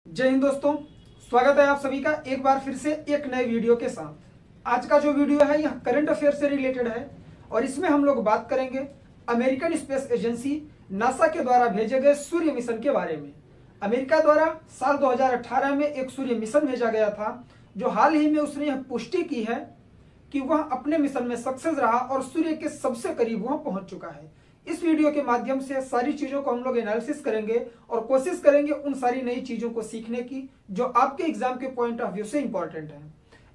जय हिंद दोस्तों, स्वागत है आप सभी का एक बार फिर से एक नए वीडियो के साथ। आज का जो वीडियो है यह करंट अफेयर से रिलेटेड है और इसमें हम लोग बात करेंगे अमेरिकन स्पेस एजेंसी नासा के द्वारा भेजे गए सूर्य मिशन के बारे में। अमेरिका द्वारा साल 2018 में एक सूर्य मिशन भेजा गया था, जो हाल ही में उसने यह पुष्टि की है कि वह अपने मिशन में सक्सेस रहा और सूर्य के सबसे करीब वह पहुंच चुका है। इस वीडियो के माध्यम से सारी चीजों को हम लोग एनालिसिस करेंगे और कोशिश करेंगे उन सारी नई चीजों को सीखने की जो आपके एग्जाम के पॉइंट ऑफ व्यू से इंपॉर्टेंट है।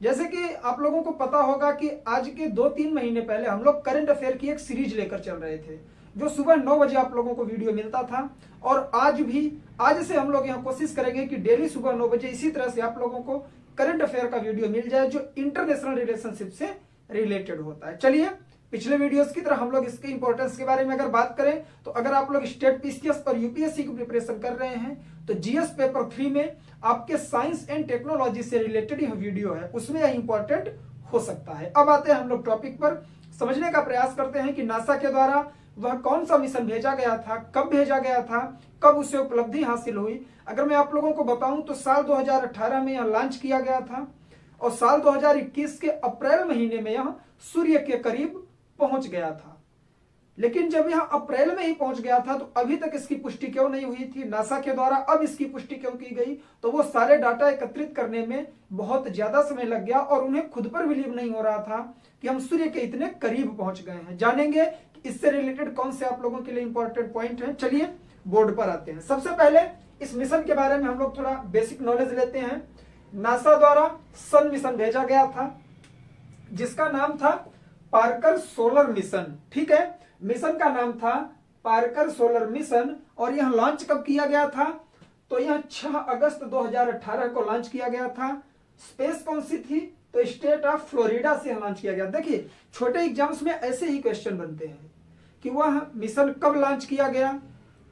जैसे कि आप लोगों को पता होगा कि आज के 2-3 महीने पहले हम लोग करंट अफेयर की एक सीरीज लेकर चल रहे थे, जो सुबह 9 बजे आप लोगों को वीडियो मिलता था। और आज से हम लोग यहाँ कोशिश करेंगे कि डेली सुबह 9 बजे इसी तरह से आप लोगों को करंट अफेयर का वीडियो मिल जाए जो इंटरनेशनल रिलेशनशिप से रिलेटेड होता है। चलिए, पिछले वीडियोस की तरह हम लोग इसके इंपॉर्टेंस के बारे में अगर बात करें तो अगर आप लोग स्टेट पीसीएस और यूपीएससी की प्रिपरेशन कर रहे हैं तो जीएस पेपर 3 में आपके साइंस एंड टेक्नोलॉजी से रिलेटेड यह वीडियो है, उसमें यह इंपॉर्टेंट हो सकता है। अब आते हैं हम लोग टॉपिक पर, समझने का प्रयास करते हैं कि नासा के द्वारा वह कौन सा मिशन भेजा गया था, कब भेजा गया था, कब उसे उपलब्धि हासिल हुई। अगर मैं आप लोगों को बताऊं तो साल 2018 में यह लॉन्च किया गया था और साल 2021 के अप्रैल महीने में यह सूर्य के करीब पहुंच गया था। लेकिन जब यह अप्रैल में ही पहुंच गया था तो अभी तक इसकी पुष्टि क्यों नहीं हुई थी नासा के द्वारा, अब इसकी पुष्टि क्यों की गई? तो वो सारे डाटा एकत्रित करने में बहुत ज्यादा समय लग गया और उन्हें खुद पर बिलीव नहीं हो रहा था कि हम सूर्य के इतने करीब पहुंच गए हैं। जानेंगे कि इससे रिलेटेड कौन से आप लोगों के लिए इंपॉर्टेंट पॉइंट है। चलिए बोर्ड पर आते हैं। सबसे पहले इस मिशन के बारे में हम लोग थोड़ा बेसिक नॉलेज लेते हैं। नासा द्वारा सन मिशन भेजा गया था जिसका नाम था पार्कर सोलर मिशन। ठीक है, मिशन का नाम था पार्कर सोलर मिशन और यह लॉन्च कब किया गया था? तो यह 6 अगस्त 2018 को लॉन्च किया गया था। स्पेस कौन सी थी? तो स्टेट ऑफ फ्लोरिडा से लॉन्च किया गया। देखिए, छोटे एग्जाम्स में ऐसे ही क्वेश्चन बनते हैं कि वह मिशन कब लॉन्च किया गया,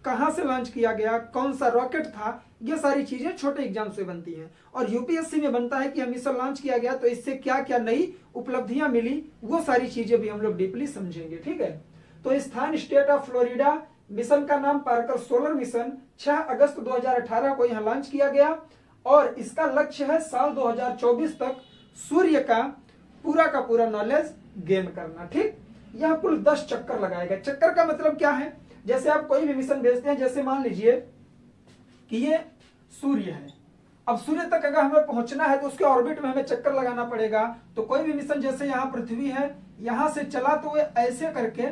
कहां से लॉन्च किया गया, कौन सा रॉकेट था, ये सारी चीजें छोटे एग्जाम से बनती हैं। और यूपीएससी में बनता है कि हम मिशन लॉन्च किया गया तो इससे क्या क्या नई उपलब्धियां मिली, वो सारी चीजें भी हम लोग डीपली समझेंगे। ठीक है, तो स्थान स्टेट ऑफ फ्लोरिडा, मिशन का नाम पार्कर सोलर मिशन, 6 अगस्त 2018 को यहां लॉन्च किया गया और इसका लक्ष्य है साल 2024 तक सूर्य का पूरा नॉलेज गेन करना। ठीक, यह कुल 10 चक्कर लगाएगा। चक्कर का मतलब क्या है? जैसे आप कोई भी मिशन भेजते हैं, जैसे मान लीजिए कि ये सूर्य है, अब सूर्य तक अगर हमें पहुंचना है तो उसके ऑर्बिट में हमें चक्कर लगाना पड़ेगा। तो कोई भी मिशन, जैसे यहाँ पृथ्वी है, यहां से चला तो वे ऐसे करके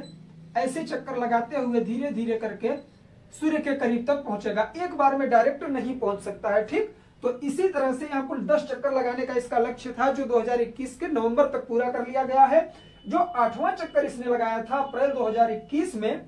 ऐसे चक्कर लगाते हुए धीरे धीरे करके सूर्य के करीब तक पहुंचेगा, एक बार में डायरेक्ट नहीं पहुंच सकता है। ठीक, तो इसी तरह से यहाँ कुल 10 चक्कर लगाने का इसका लक्ष्य था, जो 2021 के नवंबर तक पूरा कर लिया गया है। जो 8वां चक्कर इसने लगाया था अप्रैल 2021 में,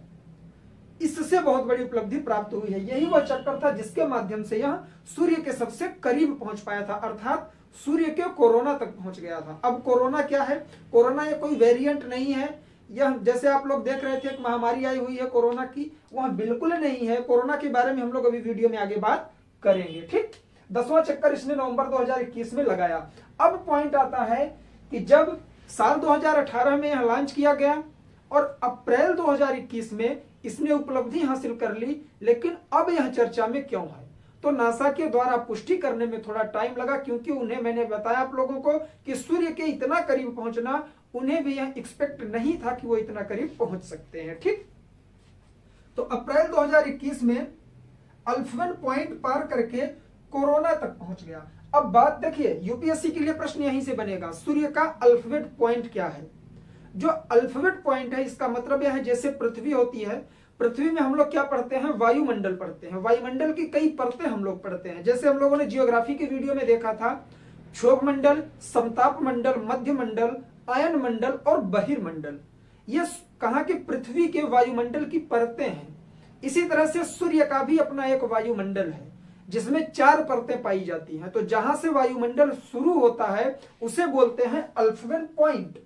इससे बहुत बड़ी उपलब्धि प्राप्त हुई है। यही वह चक्कर था जिसके माध्यम से यह सूर्य के सबसे करीब पहुंच पाया था, अर्थात सूर्य के कोरोना तक पहुंच गया था। अब कोरोना क्या है? कोरोना ये कोई वेरिएंट नहीं है। यह जैसे आप लोग देख रहे थे एक महामारी आई हुई है कोरोना की, वह बिल्कुल नहीं है। कोरोना के बारे में हम लोग अभी वीडियो में आगे बात करेंगे। ठीक, 10वां चक्कर इसने नवंबर 2021 में लगाया। अब पॉइंट आता है कि जब साल 2018 में यह लॉन्च किया गया और अप्रैल 2021 में इसने उपलब्धि हासिल कर ली, लेकिन अब यह चर्चा में क्यों है? तो नासा के द्वारा पुष्टि करने में थोड़ा टाइम लगा, क्योंकि उन्हें, मैंने बताया आप लोगों को कि सूर्य के इतना करीब पहुंचना, उन्हें भी यह एक्सपेक्ट नहीं था कि वो इतना करीब पहुंच सकते हैं। ठीक, तो अप्रैल 2021 में अल्फ्वेन पॉइंट पार करके कोरोना तक पहुंच गया। अब बात देखिए, यूपीएससी के लिए प्रश्न यहीं से बनेगा, सूर्य का अल्फाबेट पॉइंट क्या है? जो अल्फाबेट पॉइंट है, इसका मतलब यह है जैसे पृथ्वी होती है, पृथ्वी में हम लोग क्या पढ़ते हैं? वायुमंडल पढ़ते हैं। वायुमंडल की कई परतें हम लोग पढ़ते हैं। जैसे हम लोगों ने जियोग्राफी की वीडियो में देखा था, क्षोभ मंडल, समताप मंडल, मध्य मंडल, आयन मंडल और बहिर्मंडल, ये कहा कि पृथ्वी के वायुमंडल की परतें हैं। इसी तरह से सूर्य का भी अपना एक वायुमंडल है जिसमें 4 परतें पाई जाती हैं। तो जहां से वायुमंडल शुरू होता है उसे बोलते हैं अल्फ्वेन पॉइंट।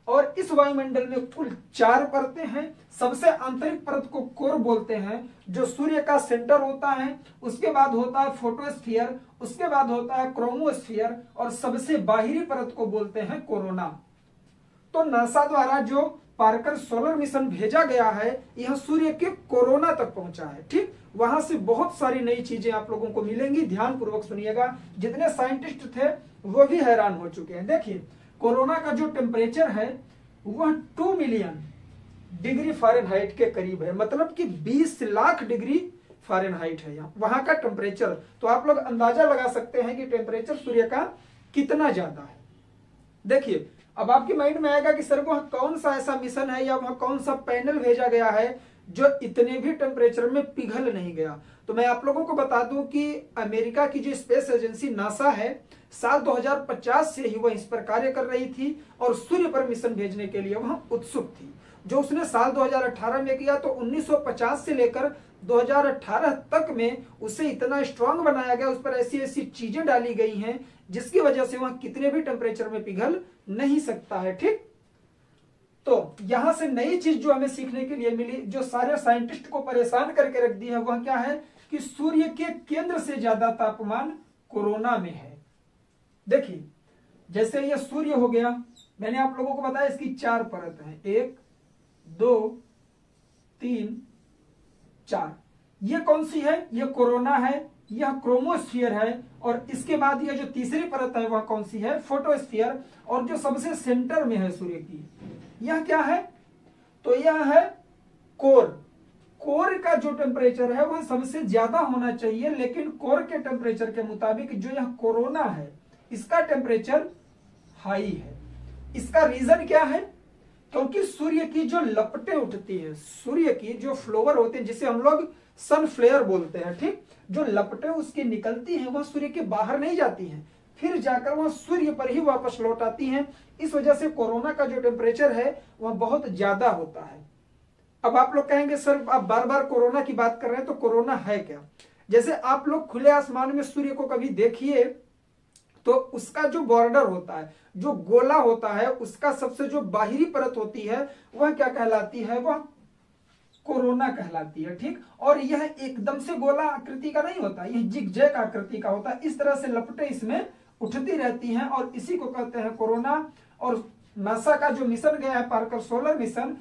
और इस वायुमंडल में कुल 4 परतें हैं। सबसे आंतरिक परत को कोर बोलते हैं, जो सूर्य का सेंटर होता है। उसके बाद होता है फोटोस्फीयर, उसके बाद होता है क्रोमोस्फीयर और सबसे बाहरी परत को बोलते हैं कोरोना। तो नासा द्वारा जो पार्कर सोलर मिशन भेजा गया है, यह सूर्य के कोरोना तक पहुंचा है। ठीक, वहां से बहुत सारी नई चीजें आप लोगों को मिलेंगी। ध्यान पूर्वक सुनिएगा, जितने साइंटिस्ट थे वो भी हैरान हो चुके हैं। देखिए कोरोना का जो टेम्परेचर है वह 2 मिलियन डिग्री फ़ारेनहाइट के करीब है, मतलब कि 20 लाख डिग्री फ़ारेनहाइट है यहाँ वहां का टेम्परेचर। तो आप लोग अंदाजा लगा सकते हैं कि टेम्परेचर सूर्य का कितना ज्यादा है। देखिए अब आपके माइंड में आएगा कि सर वह कौन सा ऐसा मिशन है या वह कौन सा पैनल भेजा गया है जो इतने भी टेम्परेचर में पिघल नहीं गया। तो मैं आप लोगों को बता दूं कि अमेरिका की जो स्पेस एजेंसी नासा है, साल 2050 से ही वह इस पर कार्य कर रही थी और सूर्य पर मिशन भेजने के लिए वह उत्सुक थी। जो उसने साल 2018 में किया तो 1950 से लेकर 2018 तक में उसे इतना स्ट्रांग बनाया गया, उस पर ऐसी ऐसी चीजें डाली गई हैं जिसकी वजह से वह कितने भी टेम्परेचर में पिघल नहीं सकता है। ठीक, तो यहां से नई चीज जो हमें सीखने के लिए मिली, जो सारे साइंटिस्ट को परेशान करके रख दी है, वह क्या है कि सूर्य के केंद्र से ज्यादा तापमान कोरोना में है। देखिए जैसे ये सूर्य हो गया, मैंने आप लोगों को बताया इसकी 4 परत है, 1 2 3 4। ये कौन सी है? ये कोरोना है, यह क्रोमोस्फियर है, और इसके बाद यह जो तीसरी परत है वह कौन सी है? फोटोस्फियर। और जो सबसे सेंटर में है सूर्य की, यह क्या है? तो यह है कोर। कोर का जो टेम्परेचर है वह सबसे ज्यादा होना चाहिए, लेकिन कोर के टेम्परेचर के मुताबिक जो यह कोरोना है इसका टेम्परेचर हाई है। इसका रीजन क्या है? क्योंकि सूर्य की जो लपटें उठती है, सूर्य की जो फ्लोवर होते हैं जिसे हम लोग सन फ्लेयर बोलते हैं, ठीक, जो लपटें उसकी निकलती हैं वह सूर्य के बाहर नहीं जाती हैं, फिर जाकर वह सूर्य पर ही वापस लौट आती हैं। इस वजह से कोरोना का जो टेम्परेचर है वह बहुत ज्यादा होता है। अब आप लोग कहेंगे सर आप बार बार कोरोना की बात कर रहे हैं, तो कोरोना है क्या? जैसे आप लोग खुले आसमान में सूर्य को कभी देखिए तो उसका जो बॉर्डर होता है, जो गोला होता है, उसका सबसे जो बाहरी परत होती है वह क्या कहलाती है? वह कोरोना कहलाती है। ठीक, और यह एकदम से गोला आकृति का नहीं होता, यह जिगजैग आकृति का होता है। इस तरह से लपटें इसमें उठती रहती हैं और इसी को कहते हैं कोरोना। और नासा का जो मिशन गया है पार्कर सोलर मिशन,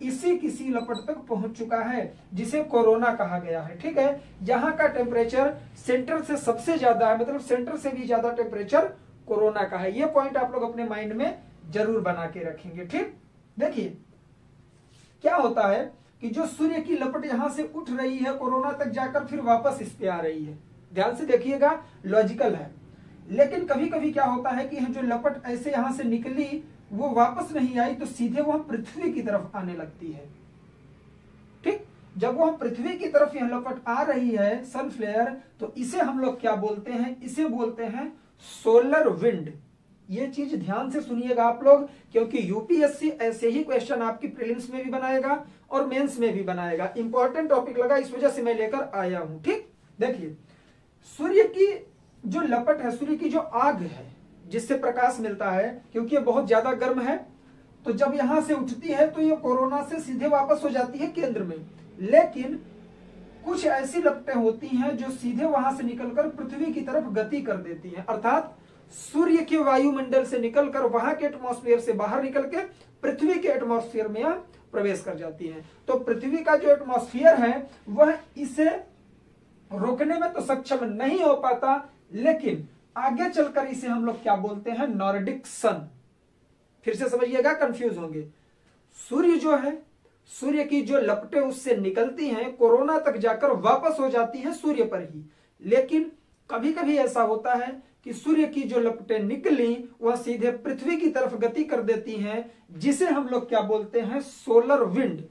इसी किसी लपट तक पहुंच चुका है जिसे कोरोना कहा गया है। ठीक है, यहाँ का टेम्परेचर सेंटर से सबसे ज्यादा है, मतलब सेंटर से भी ज्यादा टेम्परेचर कोरोना का है। ये पॉइंट आप लोग अपने माइंड में जरूर बना के रखेंगे। ठीक, देखिए क्या होता है कि जो सूर्य की लपट यहां से उठ रही है कोरोना तक जाकर फिर वापस इस पे आ रही है। ध्यान से देखिएगा, लॉजिकल है। लेकिन कभी कभी क्या होता है कि यह जो लपट ऐसे यहां से निकली वो वापस नहीं आई, तो सीधे वह पृथ्वी की तरफ आने लगती है। ठीक, जब वह पृथ्वी की तरफ यह लपट आ रही है सन फ्लेयर, तो इसे हम लोग क्या बोलते हैं? इसे बोलते हैं सोलर विंड। ये चीज ध्यान से सुनिएगा आप लोग, क्योंकि यूपीएससी ऐसे ही क्वेश्चन आपकी प्रीलिम्स में भी बनाएगा और मेंस में भी बनाएगा। इंपॉर्टेंट टॉपिक लगा, इस वजह से मैं लेकर आया हूं। ठीक, देखिए सूर्य की जो लपट है, सूर्य की जो आग है जिससे प्रकाश मिलता है, क्योंकि ये बहुत ज्यादा गर्म है, तो जब यहां से उठती है तो ये कोरोना से सीधे वापस हो जाती है केंद्र में। लेकिन कुछ ऐसी लपटें होती हैं जो सीधे वहां से निकलकर पृथ्वी की तरफ गति कर देती हैं, अर्थात सूर्य के वायुमंडल से निकलकर वहां के एटमॉस्फेयर से बाहर निकल के पृथ्वी के एटमॉस्फेयर में प्रवेश कर जाती हैं। तो पृथ्वी का जो एटमॉस्फेयर है वह इसे रोकने में तो सक्षम नहीं हो पाता, लेकिन आगे चलकर इसे हम लोग क्या बोलते हैं? नॉर्डिक सन। फिर से समझिएगा, कंफ्यूज होंगे। सूर्य जो है, सूर्य की जो लपटें उससे निकलती हैं कोरोना तक जाकर वापस हो जाती हैं सूर्य पर ही। लेकिन कभी कभी ऐसा होता है कि सूर्य की जो लपटें निकली वह सीधे पृथ्वी की तरफ गति कर देती हैं, जिसे हम लोग क्या बोलते हैं? Solar wind.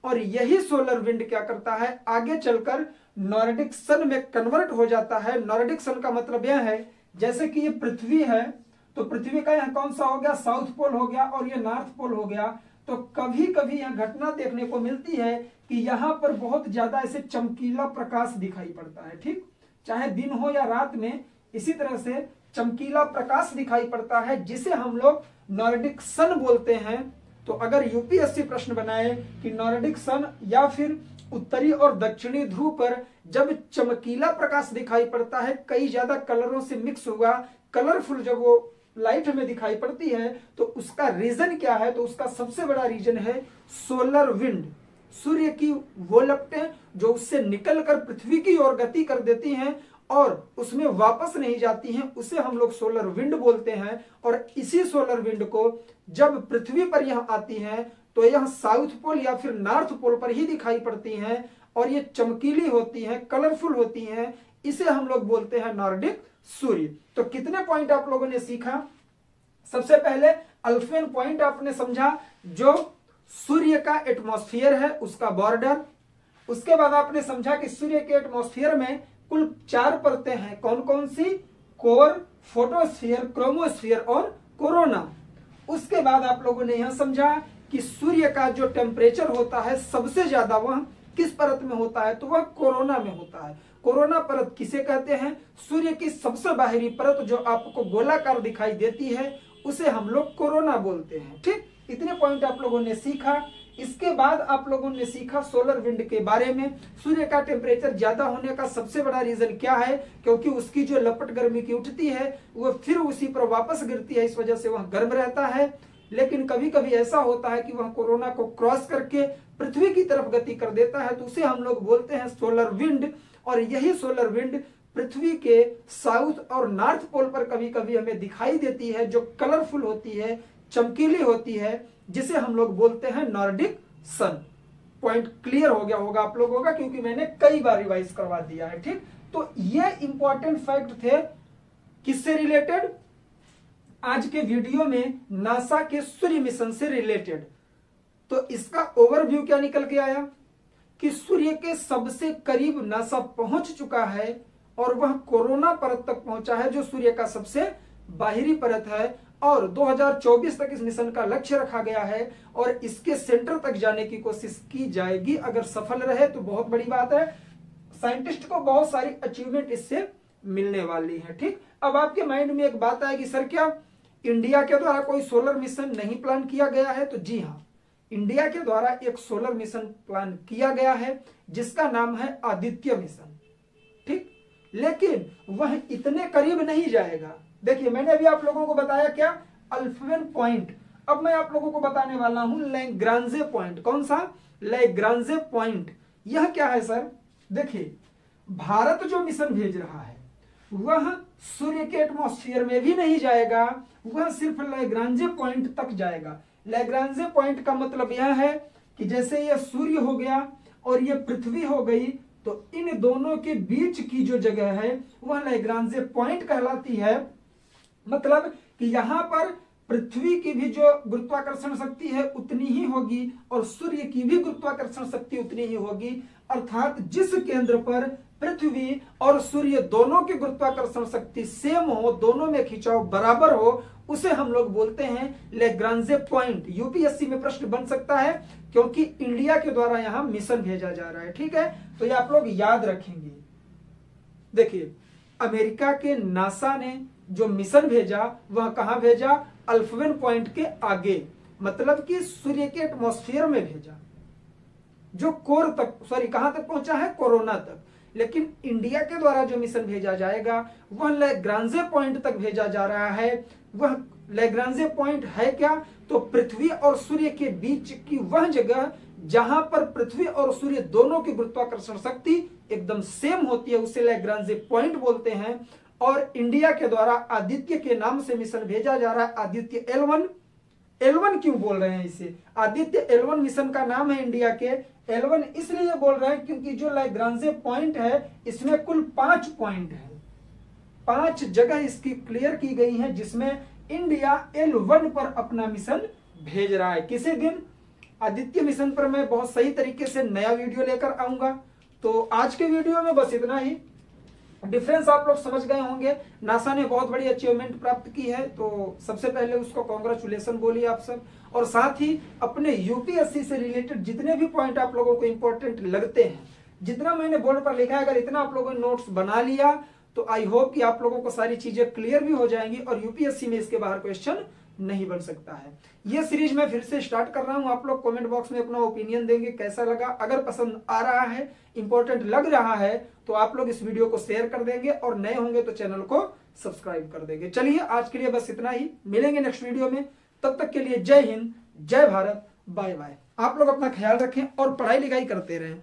और यही सोलर विंड क्या करता है? आगे चलकर नॉर्डिक सन में कन्वर्ट हो जाता है। नॉर्डिक सन का मतलब यह है, जैसे कि ये पृथ्वी है, तो पृथ्वी का यह कौन सा हो गया? साउथ पोल हो गया, और ये नॉर्थ पोल हो गया। तो कभी कभी यह घटना देखने को मिलती है कि यहां पर बहुत ज्यादा ऐसे चमकीला प्रकाश दिखाई पड़ता है। ठीक, चाहे दिन हो या रात में, इसी तरह से चमकीला प्रकाश दिखाई पड़ता है, जिसे हम लोग नॉर्डिक सन बोलते हैं। तो अगर यूपीएससी प्रश्न बनाए कि नॉर्डिक सन या फिर उत्तरी और दक्षिणी ध्रुव पर जब चमकीला प्रकाश दिखाई पड़ता है, कई ज्यादा कलरों से मिक्स हुआ, कलरफुल जब वो लाइट में दिखाई पड़ती है, तो उसका रीजन क्या है? तो उसका सबसे बड़ा रीजन है सोलर विंड। सूर्य की वो लपटें जो उससे निकलकर पृथ्वी की ओर गति कर देती हैं और उसमें वापस नहीं जाती हैं, उसे हम लोग सोलर विंड बोलते हैं। और इसी सोलर विंड को जब पृथ्वी पर यह आती हैं तो यह साउथ पोल या फिर नॉर्थ पोल पर ही दिखाई पड़ती हैं और ये चमकीली होती हैं, कलरफुल होती हैं। इसे हम लोग बोलते हैं नॉर्डिक सूर्य। तो कितने पॉइंट आप लोगों ने सीखा? सबसे पहले अल्फवेन पॉइंट आपने समझा, जो सूर्य का एटमॉस्फेयर है उसका बॉर्डर। उसके बाद आपने समझा कि सूर्य के एटमॉस्फेयर में कुल 4 परतें हैं। कौन कौन सी? कोर, फोटोस्फीयर, क्रोमोस्फीयर और कोरोना। उसके बाद आप लोगों ने यह समझा कि सूर्य का जो टेम्परेचर होता है सबसे ज्यादा वह किस परत में होता है? तो वह कोरोना में होता है। कोरोना परत किसे कहते हैं? सूर्य की सबसे बाहरी परत जो आपको गोलाकार दिखाई देती है उसे हम लोग कोरोना बोलते हैं। ठीक, इतने पॉइंट आप लोगों ने सीखा। इसके बाद आप लोगों ने सीखा सोलर विंड के बारे में। सूर्य का टेम्परेचर ज्यादा होने का सबसे बड़ा रीजन क्या है? क्योंकि उसकी जो लपट गर्मी की उठती है वो फिर उसी पर वापस गिरती है, इस वजह से वह गर्म रहता है। लेकिन कभी कभी ऐसा होता है कि वह कोरोना को क्रॉस करके पृथ्वी की तरफ गति कर देता है, तो उसे हम लोग बोलते हैं सोलर विंड। और यही सोलर विंड पृथ्वी के साउथ और नॉर्थ पोल पर कभी कभी हमें दिखाई देती है, जो कलरफुल होती है, चमकीली होती है, जिसे हम लोग बोलते हैं नॉर्डिक सन। पॉइंट क्लियर हो गया होगा आप लोगों का, क्योंकि मैंने कई बार रिवाइज करवा दिया है। ठीक, तो ये इंपॉर्टेंट फैक्ट थे किससे रिलेटेड? आज के वीडियो में नासा के सूर्य मिशन से रिलेटेड। तो इसका ओवरव्यू क्या निकल के आया कि सूर्य के सबसे करीब नासा पहुंच चुका है और वह कोरोना परत तक पहुंचा है, जो सूर्य का सबसे बाहरी परत है। और 2024 तक इस मिशन का लक्ष्य रखा गया है और इसके सेंटर तक जाने की कोशिश की जाएगी। अगर सफल रहे तो बहुत बड़ी बात है, साइंटिस्ट को बहुत सारी अचीवमेंट इससे मिलने वाली है। ठीक, अब आपके माइंड में एक बात आएगी, सर क्या इंडिया के द्वारा कोई सोलर मिशन नहीं प्लान किया गया है? तो जी हाँ, इंडिया के द्वारा एक सोलर मिशन प्लान किया गया है जिसका नाम है आदित्य मिशन। ठीक, लेकिन वह इतने करीब नहीं जाएगा। देखिए, मैंने अभी आप लोगों को बताया क्या? Alfven point. अब मैं आप लोगों को बताने वाला हूं लैग्रांजे पॉइंट। कौन सा? लैग्रांजे पॉइंट। यह क्या है सर? देखिए, भारत जो मिशन भेज रहा है वह सूर्य के एटमॉस्फेयर में भी नहीं जाएगा, वह सिर्फ लैग्रांजे पॉइंट तक जाएगा। लैग्रांजे पॉइंट का मतलब यह है कि जैसे यह सूर्य हो गया और यह पृथ्वी हो गई, तो इन दोनों के बीच की जो जगह है वह लैग्रांजे पॉइंट कहलाती है। मतलब कि यहां पर पृथ्वी की भी जो गुरुत्वाकर्षण शक्ति है उतनी ही होगी और सूर्य की भी गुरुत्वाकर्षण शक्ति उतनी ही होगी। अर्थात जिस केंद्र पर पृथ्वी और सूर्य दोनों की गुरुत्वाकर्षण शक्ति सेम हो, दोनों में खिंचाव बराबर हो, उसे हम लोग बोलते हैं लैग्रांजे पॉइंट। यूपीएससी में प्रश्न बन सकता है क्योंकि इंडिया के द्वारा यहां मिशन भेजा जा रहा है। ठीक है, तो ये आप लोग याद रखेंगे। देखिए, अमेरिका के नासा ने जो मिशन भेजा वह कहां भेजा? अल्फवेन पॉइंट के आगे, मतलब कि सूर्य के एटमॉस्फेयर में भेजा, जो कोर तक, सॉरी कहां तक पहुंचा है? कोरोना तक। लेकिन इंडिया के द्वारा जो मिशन भेजा जाएगा वह लैग्रांजे पॉइंट तक भेजा जा रहा है। वह लैग्रांजे पॉइंट है क्या? तो पृथ्वी और सूर्य के बीच की वह जगह जहां पर पृथ्वी और सूर्य दोनों की गुरुत्वाकर्षण शक्ति एकदम सेम होती है, उसे लैग्रांजे पॉइंट बोलते हैं। और इंडिया के द्वारा आदित्य के नाम से मिशन भेजा जा रहा है, आदित्य L1। L1 क्यों बोल रहे हैं इसे? आदित्य L1 मिशन का नाम है इंडिया के। L1 इसलिए बोल रहे हैं क्योंकि जो लैग्रांजे पॉइंट है इसमें कुल 5 पॉइंट है, 5 जगह इसकी क्लियर की गई है, जिसमें इंडिया L1 पर अपना मिशन भेज रहा है। किसी दिन आदित्य मिशन पर मैं बहुत सही तरीके से नया वीडियो लेकर आऊंगा। तो आज के वीडियो में बस इतना ही। डिफरेंस आप लोग समझ गए होंगे। नासा ने बहुत बड़ी अचीवमेंट प्राप्त की है, तो सबसे पहले उसको कॉन्ग्रेचुलेशन बोलिए आप सब। और साथ ही अपने यूपीएससी से रिलेटेड जितने भी पॉइंट आप लोगों को इंपॉर्टेंट लगते हैं, जितना मैंने बोर्ड पर लिखा है, अगर इतना आप लोगों ने नोट्स बना लिया तो आई होप कि आप लोगों को सारी चीजें क्लियर भी हो जाएंगी और यूपीएससी में इसके बाहर क्वेश्चन नहीं बन सकता है। ये सीरीज मैं फिर से स्टार्ट कर रहा हूं। आप लोग कमेंट बॉक्स में अपना ओपिनियन देंगे कैसा लगा। अगर पसंद आ रहा है, इंपॉर्टेंट लग रहा है, तो आप लोग इस वीडियो को शेयर कर देंगे और नए होंगे तो चैनल को सब्सक्राइब कर देंगे। चलिए आज के लिए बस इतना ही, मिलेंगे नेक्स्ट वीडियो में। तब तक के लिए जय हिंद, जय भारत, बाय बाय। आप लोग अपना ख्याल रखें और पढ़ाई लिखाई करते रहें।